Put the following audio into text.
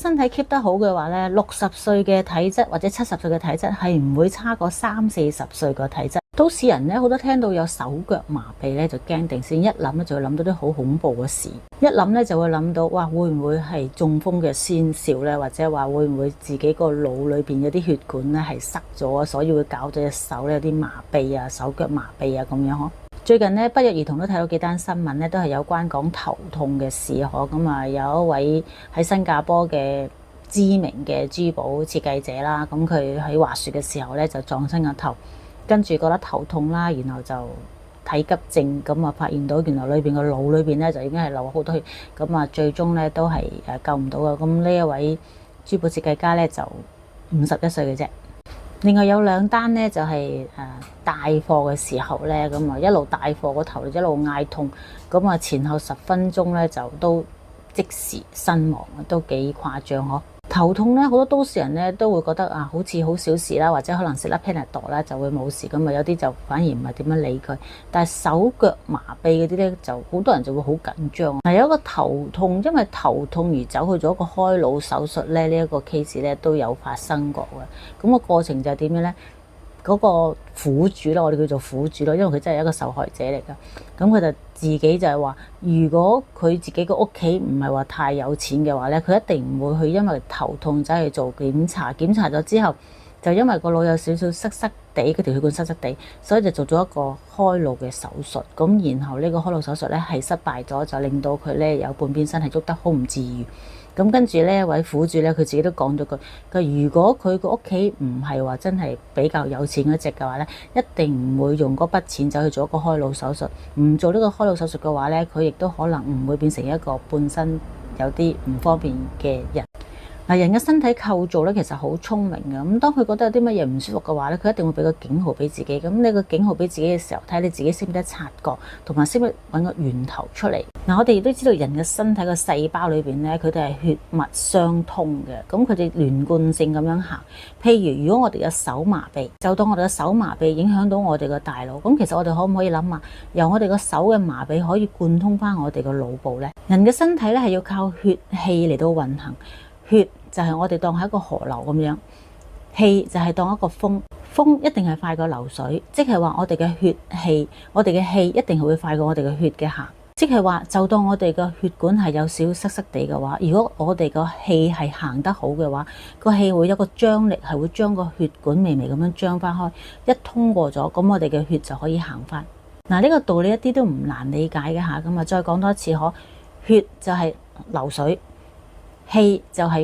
身體 keep 得好嘅話咧，60歲嘅體質或者70歲嘅體質係唔會差過30-40歲個體質。都市人咧好多聽到有手腳麻痹咧就驚定先，一諗咧就會諗到啲好恐怖嘅事，一諗咧就會諗到哇會唔會係中風嘅先兆咧，或者話會唔會自己個腦裏邊有啲血管咧係塞咗啊，所以會搞到隻手咧有啲麻痹啊，手腳麻痹啊咁樣呵。最近咧不約而同都睇到幾單新聞咧，都係有關講頭痛嘅事呵。咁啊有一位喺新加坡嘅知名嘅珠寶設計者啦，咁佢喺滑雪嘅時候咧就撞親個頭，跟住覺得頭痛啦，然後就睇急症，咁啊發現到原來裏邊個腦裏邊咧就已經係流好多血，咁啊最終咧都係救唔到嘅。咁呢一位珠寶設計家咧就51歲嘅啫。另外有2單咧就係帶貨嘅時候咧，咁啊一路帶貨個頭一路嗌痛，咁啊前後10分鐘咧就都即時身亡，都幾誇張呵。頭痛咧好多都市人咧都會覺得啊好似好小事啦，或者可能食粒 Panadol 啦就會冇事，咁啊有啲就反而唔係點樣理佢。但係手腳麻痹嗰啲咧就好多人就會好緊張。嗱，有一個頭痛因為頭痛而走去做一個開腦手術咧，呢一個 case 咧都有發生過嘅。咁個過程就係點樣咧？嗰個苦主啦，我哋叫做苦主咯，因為佢真係一個受害者嚟噶。咁佢就自己就係話，如果佢自己個屋企唔係話太有錢嘅話咧，佢一定唔會去因為頭痛走去做檢查，檢查咗之後就因為個腦有少少塞塞地，嗰條血管塞塞地，所以就做咗一個開腦嘅手術。咁然後呢個開腦手術咧係失敗咗，就令到佢咧有半邊身係喐得好唔自如。咁跟住呢一位苦主咧，佢自己都講咗句：佢如果佢個屋企唔係話真係比較有錢嗰隻嘅話咧，一定唔會用嗰筆錢走去做一個開腦手術。唔做呢個開腦手術嘅話咧，佢亦都可能唔會變成一個半身有啲唔方便嘅人。嗱，人嘅身體構造咧其實好聰明嘅，咁當佢覺得有啲乜嘢唔舒服嘅話咧，佢一定會俾個警號俾自己。咁呢個警號俾自己嘅時候，睇下你自己識唔識得察覺，同埋識唔識揾個源頭出嚟。嗱，我哋亦都知道人嘅身體個細胞裏邊咧，佢哋係血脈相通嘅，咁佢哋連貫性咁樣行。譬如如果我哋嘅手麻痹，就當我哋嘅手麻痹影響到我哋嘅大腦，咁其實我哋可唔可以諗下，由我哋個手嘅麻痹可以貫通翻我哋個腦部咧？人嘅身體咧係要靠血氣嚟到運行，血就係我哋當係一個河流咁樣，氣就係當一個風，風一定係快過流水，即係話我哋嘅血氣，我哋嘅氣一定係會快過我哋嘅血嘅行，即係話就當我哋嘅血管係有少少塞塞地嘅話，如果我哋個氣係行得好嘅話，個氣會有個張力，係會將個血管微微咁樣張翻開，一通過咗，咁我哋嘅血就可以行翻。嗱，呢個道理一啲都唔難理解嘅吓，咁啊再講多一次，血就係流水，氣就係